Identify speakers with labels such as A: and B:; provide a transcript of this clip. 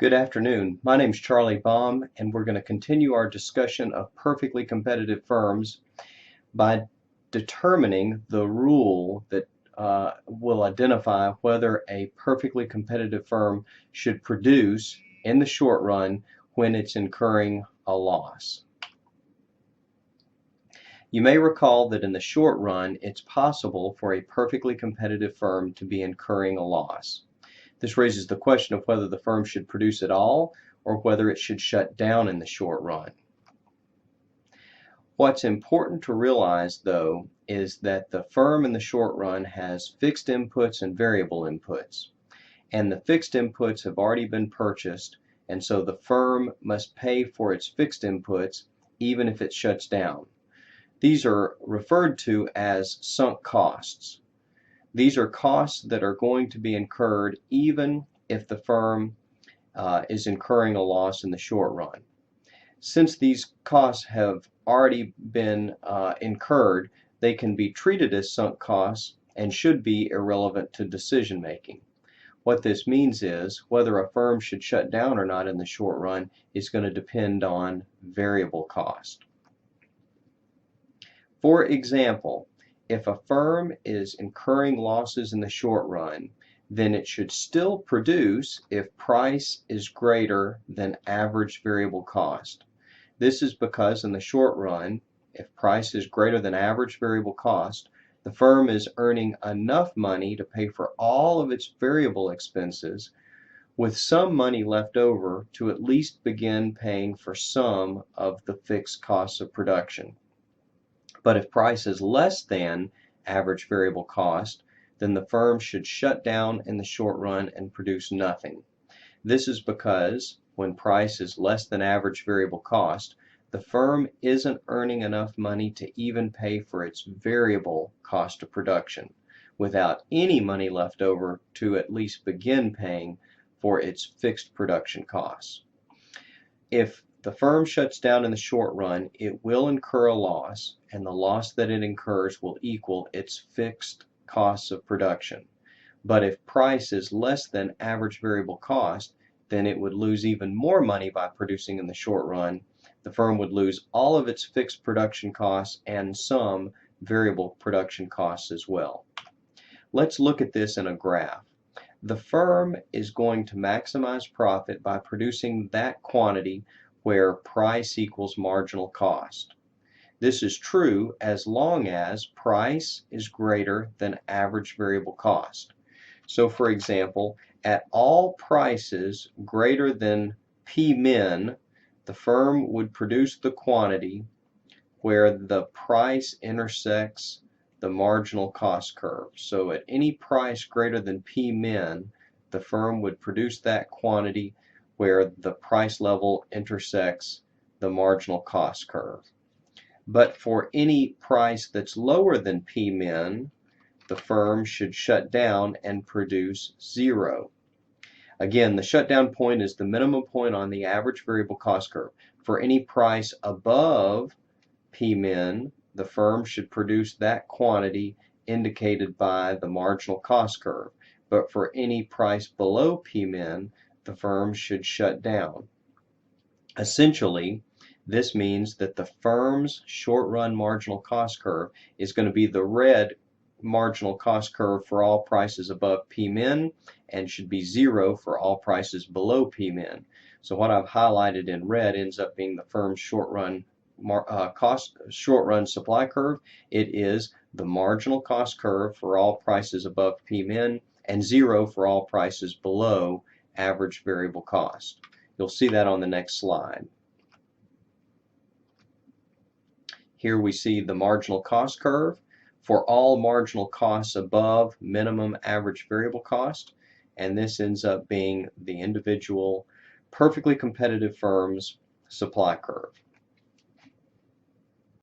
A: Good afternoon. My name is Charlie Baum, and we're going to continue our discussion of perfectly competitive firms by determining the rule that will identify whether a perfectly competitive firm should produce in the short run when it's incurring a loss. You may recall that in the short run, it's possible for a perfectly competitive firm to be incurring a loss. This raises the question of whether the firm should produce at all or whether it should shut down in the short run. What's important to realize, though, is that the firm in the short run has fixed inputs and variable inputs, and the fixed inputs have already been purchased, and so the firm must pay for its fixed inputs even if it shuts down. These are referred to as sunk costs. These are costs that are going to be incurred even if the firm is incurring a loss in the short run. Since these costs have already been incurred, they can be treated as sunk costs and should be irrelevant to decision making. What this means is whether a firm should shut down or not in the short run is going to depend on variable cost. For example, if a firm is incurring losses in the short run, then it should still produce if price is greater than average variable cost. This is because in the short run, if price is greater than average variable cost, the firm is earning enough money to pay for all of its variable expenses, with some money left over to at least begin paying for some of the fixed costs of production. But if price is less than average variable cost, then the firm should shut down in the short run and produce nothing. This is because when price is less than average variable cost, the firm isn't earning enough money to even pay for its variable cost of production, without any money left over to at least begin paying for its fixed production costs. If the firm shuts down in the short run, it will incur a loss, and the loss that it incurs will equal its fixed costs of production. But if price is less than average variable cost, then it would lose even more money by producing in the short run. The firm would lose all of its fixed production costs and some variable production costs as well. Let's look at this in a graph. The firm is going to maximize profit by producing that quantity where price equals marginal cost. This is true as long as price is greater than average variable cost. So for example, at all prices greater than P min, the firm would produce the quantity where the price intersects the marginal cost curve. So at any price greater than P min, the firm would produce that quantity where the price level intersects the marginal cost curve. But for any price that's lower than P min, the firm should shut down and produce zero. Again, the shutdown point is the minimum point on the average variable cost curve. For any price above P min, the firm should produce that quantity indicated by the marginal cost curve. But for any price below P min, the firm should shut down. Essentially, this means that the firm's short-run marginal cost curve is going to be the red marginal cost curve for all prices above P min and should be zero for all prices below P min. So what I've highlighted in red ends up being the firm's short-run supply curve. It is the marginal cost curve for all prices above P min and zero for all prices below average variable cost. You'll see that on the next slide. Here we see the marginal cost curve for all marginal costs above minimum average variable cost, and this ends up being the individual perfectly competitive firm's supply curve.